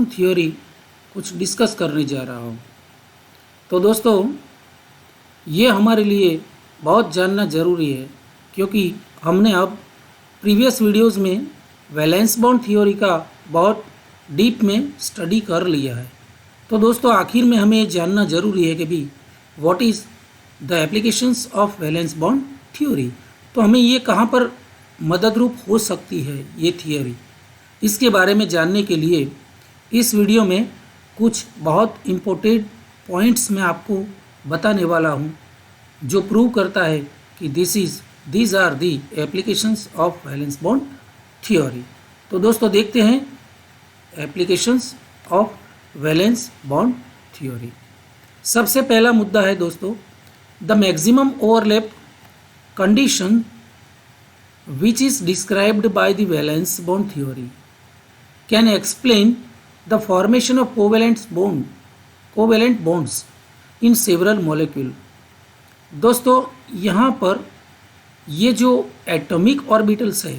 Bond theory कुछ discuss करने जा रहा हूँ। तो दोस्तों, ये हमारे लिए बहुत जानना ज़रूरी है, क्योंकि हमने अब प्रीवियस वीडियोस में वैलेंस बॉन्ड थ्योरी का बहुत डीप में स्टडी कर लिया है। तो दोस्तों, आखिर में हमें जानना ज़रूरी है कि भी what is the applications of valence bond theory. तो हमें ये कहाँ पर मदद रूप हो सकती है ये थियोरी, इसके बारे में जानने के लिए इस वीडियो में कुछ बहुत इम्पोर्टेंट पॉइंट्स मैं आपको बताने वाला हूँ, जो प्रूव करता है कि these are the applications of valence bond theory. तो दोस्तों, देखते हैं applications of valence bond theory. सबसे पहला मुद्दा है दोस्तों, the maximum overlap condition which is described by the valence bond theory can explain the formation of covalent bonds in several molecule। दोस्तों, यहाँ पर ये जो एटॉमिक ऑर्बिटल्स है,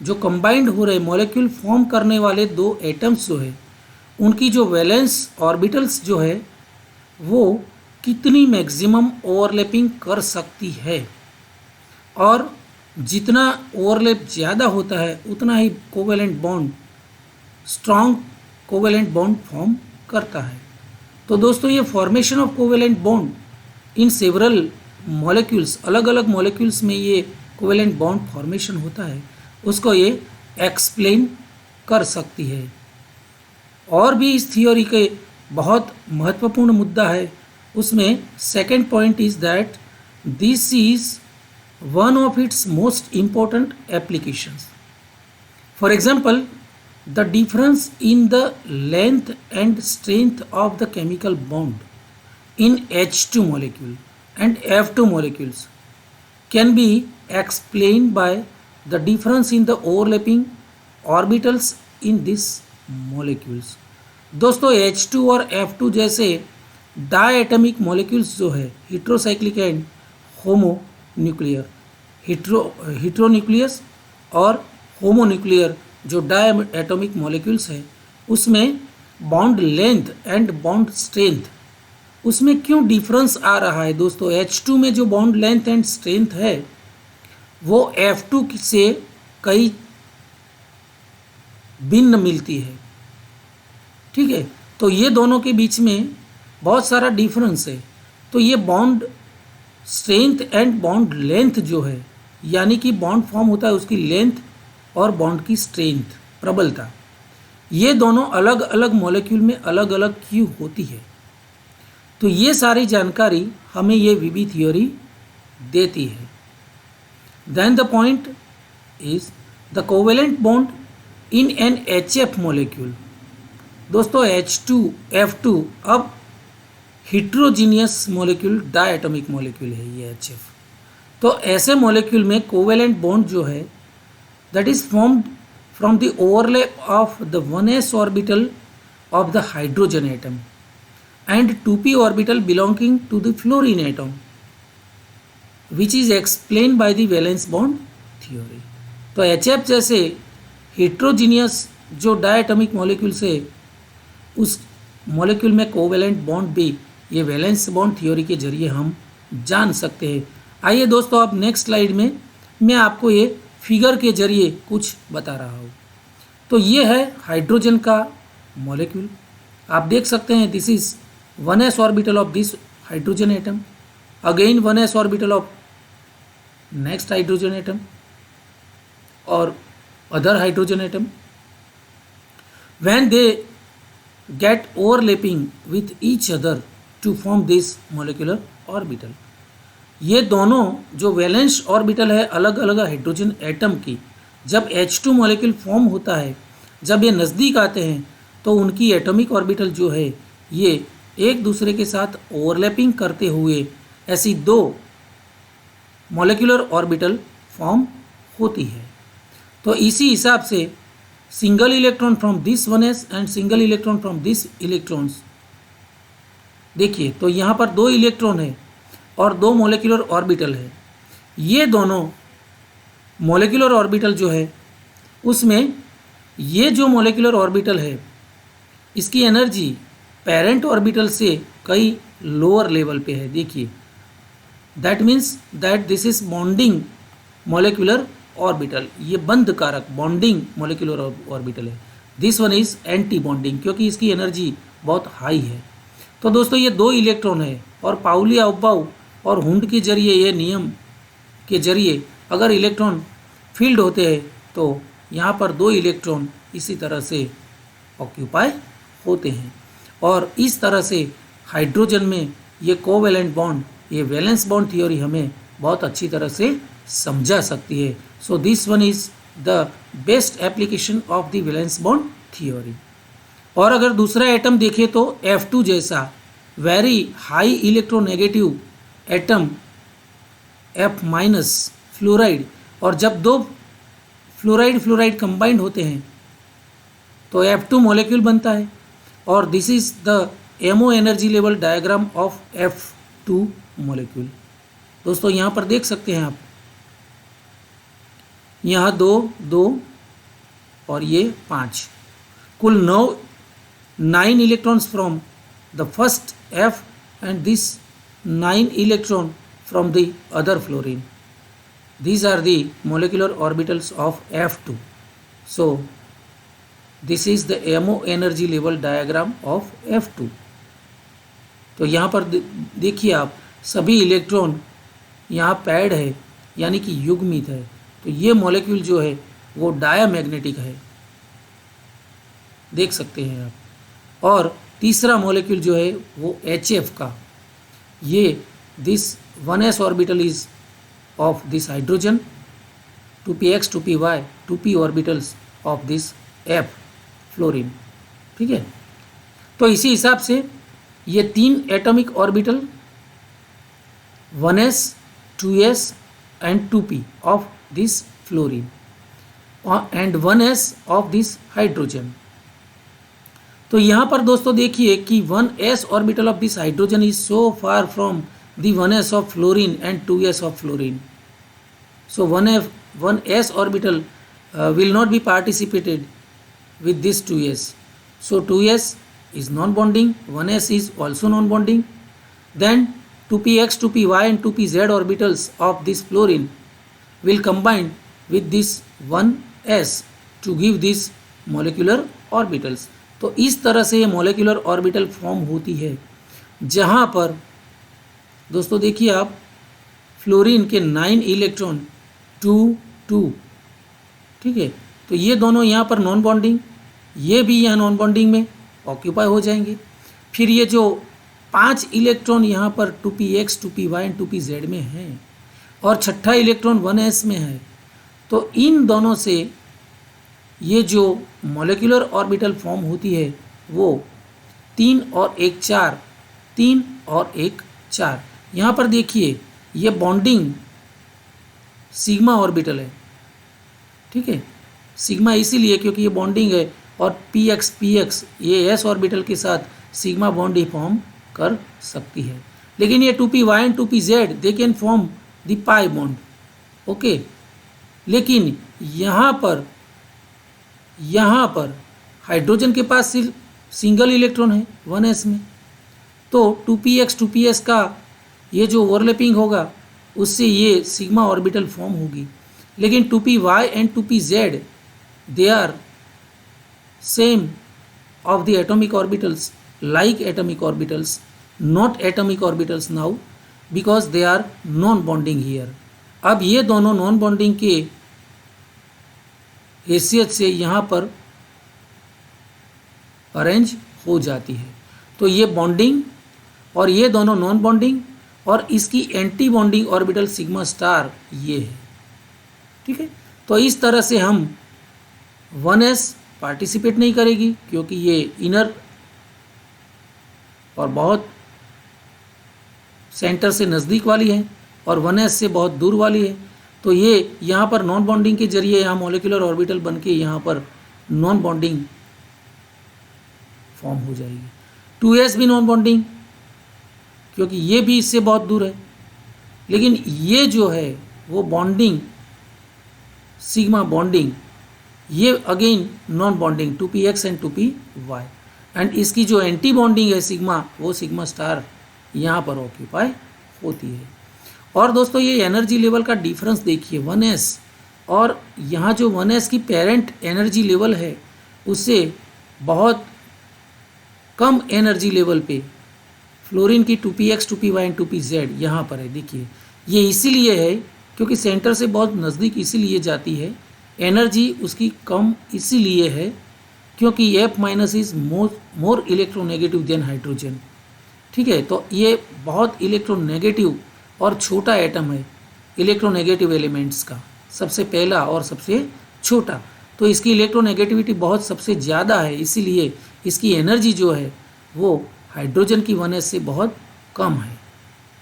जो कंबाइंड हो रहे मॉलिक्यूल फॉर्म करने वाले दो एटम्स जो है, उनकी जो वैलेंस ऑर्बिटल्स जो है वो कितनी मैक्सिमम ओवरलैपिंग कर सकती है, और जितना ओवरलैप ज़्यादा होता है उतना ही covalent bond, strong covalent bond form करता है। तो दोस्तों, ये formation of covalent bond in several molecules, अलग अलग मॉलिक्यूल्स में ये कोवेलेंट बॉन्ड फॉर्मेशन होता है, उसको ये एक्सप्लेन कर सकती है। और भी इस थियोरी के बहुत महत्वपूर्ण मुद्दा है, उसमें second point is that this is one of its most important applications. For example, the difference in the length and strength of the chemical bond in H2 molecule and F2 molecules can be explained by the difference in the overlapping orbitals in these molecules। दोस्तों, H2 और F2 जैसे diatomic molecules जो है, heterocyclic and homo nuclear, हेट्रोन्यूक्लियस और homonuclear जो diatomic molecules है, उसमें bond length and bond strength, उसमें क्यों डिफरेंस आ रहा है दोस्तों? H2 में जो बॉन्ड लेंथ एंड स्ट्रेंथ है वो F2 से कई भिन्न मिलती है, ठीक है। तो ये दोनों के बीच में बहुत सारा डिफरेंस है। तो ये bond strength and bond length जो है, यानी कि बॉन्ड फॉर्म होता है उसकी लेंथ और बॉन्ड की स्ट्रेंथ, प्रबलता, ये दोनों अलग अलग मॉलिक्यूल में अलग अलग क्यों होती है। तो ये सारी जानकारी हमें ये वीबी थ्योरी देती है। Then the point is the covalent bond in an HF molecule. दोस्तों, H2 F2 अब हिट्रोजीनियस मॉलिक्यूल, डायटॉमिक मॉलिक्यूल है ये HF। तो ऐसे मॉलिक्यूल में कोवेलेंट बॉन्ड जो है that is formed from the overlap of the 1s orbital of the hydrogen atom and 2p orbital belonging to the fluorine atom, which is explain by the valence bond theory. तो HF जैसे heterogeneous जो diatomic molecule से, उस molecule में covalent bond भी ये valence bond theory के जरिए हम जान सकते हैं। आइए दोस्तों, अब नेक्स्ट स्लाइड में मैं आपको ये फिगर के जरिए कुछ बता रहा हूँ। तो ये है हाइड्रोजन का मॉलिक्यूल, आप देख सकते हैं this is 1s orbital of this hydrogen atom, again 1s orbital of next hydrogen atom और other hydrogen atom. When they get overlapping with each other to form this molecular orbital। ये दोनों जो valence orbital है अलग अलग hydrogen atom की, जब H2 molecule form होता है, जब ये नज़दीक आते हैं तो उनकी एटॉमिक ऑर्बिटल जो है ये एक दूसरे के साथ ओवरलैपिंग करते हुए ऐसी दो मॉलिक्यूलर ऑर्बिटल फॉर्म होती है। तो इसी हिसाब से single electron from this 1s and single electron from this electrons, देखिए तो यहाँ पर दो इलेक्ट्रॉन है और दो मॉलिक्यूलर ऑर्बिटल है। ये दोनों मॉलिक्यूलर ऑर्बिटल जो है उसमें ये जो मॉलिक्यूलर ऑर्बिटल है इसकी एनर्जी पेरेंट ऑर्बिटल से कई लोअर लेवल पे है। देखिए, that means that this is bonding molecular orbital, ये बंध कारक बॉन्डिंग मोलिकुलर ऑर्बिटल है। This one is anti bonding, क्योंकि इसकी एनर्जी बहुत हाई है। तो दोस्तों ये दो इलेक्ट्रॉन है, और पाउली अफबाउ और हुंड के जरिए, ये नियम के जरिए अगर इलेक्ट्रॉन फील्ड होते हैं तो यहाँ पर दो इलेक्ट्रॉन इसी तरह से ऑक्यूपाई होते हैं। और इस तरह से हाइड्रोजन में ये कोवेलेंट बॉन्ड, ये वैलेंस बॉन्ड थ्योरी हमें बहुत अच्छी तरह से समझा सकती है। So this one is the best application of the valence bond theory. और अगर दूसरा एटम देखें तो F2 जैसा very high electronegative atom F minus fluoride, और जब दो फ्लोराइड कंबाइंड होते हैं तो F2 मॉलिक्यूल बनता है। और this is the MO energy level diagram of F2 molecule. दोस्तों यहाँ पर देख सकते हैं आप, यहाँ 2 और ये 5, कुल 9 electrons from the first F and this 9 electron from the other fluorine. These are the molecular orbitals of F2. So this is the MO energy level diagram of F2. तो यहाँ पर देखिए आप, सभी इलेक्ट्रॉन यहाँ पैड है, यानी कि युग्मित है। तो ये मॉलिक्यूल जो है वो डायामैग्नेटिक है, देख सकते हैं आप। और तीसरा मॉलिक्यूल जो है वो HF का, ये this 1s orbital is of this hydrogen, 2px 2py 2p orbitals of this F fluorine. ठीक है, तो इसी हिसाब से ये 3 atomic orbital 1s 2s and 2p of this fluorine and 1s of this hydrogen। तो यहाँ पर दोस्तों देखिए कि 1s orbital of this hydrogen is so far from the 1s of fluorine and 2s of fluorine. So 1s orbital will not be participated with this 2s. So 2s is non-bonding, 1s is also non-bonding. Then 2px, 2py and 2pz orbitals of this fluorine will combine with this 1s to give this molecular orbitals। तो इस तरह से ये molecular orbital form होती है, जहाँ पर दोस्तों देखिए आप, फ्लोरीन के 9 इलेक्ट्रॉन 2 ठीक है, तो ये दोनों यहाँ पर नॉन बॉन्डिंग, ये भी यहाँ नॉन बॉन्डिंग में ऑक्यूपाई हो जाएंगे। फिर ये जो 5 इलेक्ट्रॉन यहाँ पर 2px 2py एंड 2pz में हैं, और छठा इलेक्ट्रॉन 1s में है। तो इन दोनों से ये जो मॉलिक्यूलर ऑर्बिटल फॉर्म होती है वो 3 और 1 4, 3 और 1 4। यहाँ पर देखिए ये बॉन्डिंग सिग्मा ऑर्बिटल है। ठीक है, सिग्मा इसीलिए क्योंकि ये बॉन्डिंग है, और px ये s ऑर्बिटल के साथ सिग्मा बॉन्ड ही फॉर्म कर सकती है। लेकिन ये 2py and 2pz they can form the pi bond. Okay, लेकिन यहाँ पर हाइड्रोजन के पास सिर्फ सिंगल इलेक्ट्रॉन है 1s में, तो 2px 2ps का ये जो ओवरलैपिंग होगा उससे ये सिग्मा ऑर्बिटल फॉर्म होगी। लेकिन 2py and 2pz they are same of the atomic orbitals, like atomic orbitals, not atomic orbitals now, because they are non-bonding here। अब ये दोनों नॉन बॉन्डिंग के हैसियत से यहाँ पर अरेंज हो जाती है। तो ये बॉन्डिंग और ये दोनों नॉन बॉन्डिंग, और इसकी anti bonding orbital sigma star ये है। ठीक है, तो इस तरह से हम 1s पार्टिसिपेट नहीं करेगी क्योंकि ये इनर और बहुत सेंटर से नज़दीक वाली है, और 1s से बहुत दूर वाली है। तो ये यहाँ पर नॉन बॉन्डिंग के जरिए यहाँ मॉलिक्यूलर ऑर्बिटल बन के यहाँ पर नॉन बॉन्डिंग फॉर्म हो जाएगी। 2s भी नॉन बॉन्डिंग क्योंकि ये भी इससे बहुत दूर है, लेकिन ये जो है वो बॉन्डिंग सिग्मा बॉन्डिंग, ये again non bonding 2px and 2py। And इसकी जो एंटी बॉन्डिंग है सिग्मा, वो सिग्मा स्टार यहाँ पर ऑक्यूपाई होती है। और दोस्तों ये एनर्जी लेवल का डिफरेंस देखिए 1s, और यहाँ जो 1s की पेरेंट एनर्जी लेवल है उससे बहुत कम एनर्जी लेवल पे फ्लोरीन की 2px 2py एंड 2pz यहाँ पर है। देखिए ये इसीलिए है क्योंकि सेंटर से बहुत नज़दीक इसीलिए जाती है, एनर्जी उसकी कम इसीलिए है क्योंकि F minus is more electronegative than hydrogen. ठीक है, तो ये बहुत इलेक्ट्रोनेगेटिव और छोटा एटम है इलेक्ट्रोनेगेटिव एलिमेंट्स का, सबसे पहला और सबसे छोटा, तो इसकी इलेक्ट्रोनेगेटिविटी बहुत सबसे ज़्यादा है, इसीलिए इसकी एनर्जी जो है वो हाइड्रोजन की 1s से बहुत कम है।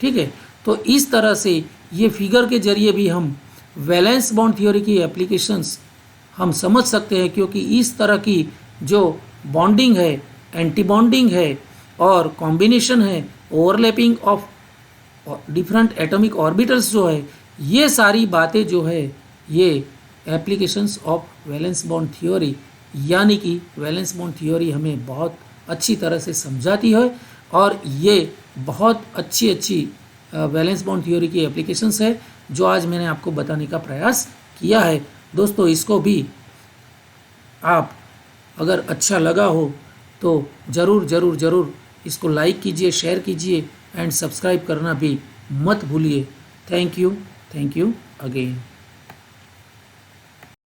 ठीक है, तो इस तरह से ये फिगर के जरिए भी हम वैलेंस बॉन्ड थ्योरी की एप्लीकेशंस हम समझ सकते हैं, क्योंकि इस तरह की जो बॉन्डिंग है, एंटी बॉन्डिंग है और कॉम्बिनेशन है, overlapping of different atomic orbitals जो है, ये सारी बातें जो है ये applications of valence bond theory, यानी कि वैलेंस बॉन्ड थ्योरी हमें बहुत अच्छी तरह से समझाती है और ये बहुत अच्छी वैलेंस बॉन्ड थ्योरी की एप्लीकेशंस है जो आज मैंने आपको बताने का प्रयास किया है। दोस्तों इसको भी आप अगर अच्छा लगा हो तो ज़रूर इसको लाइक कीजिए, शेयर कीजिए एंड सब्सक्राइब करना भी मत भूलिए। Thank you again.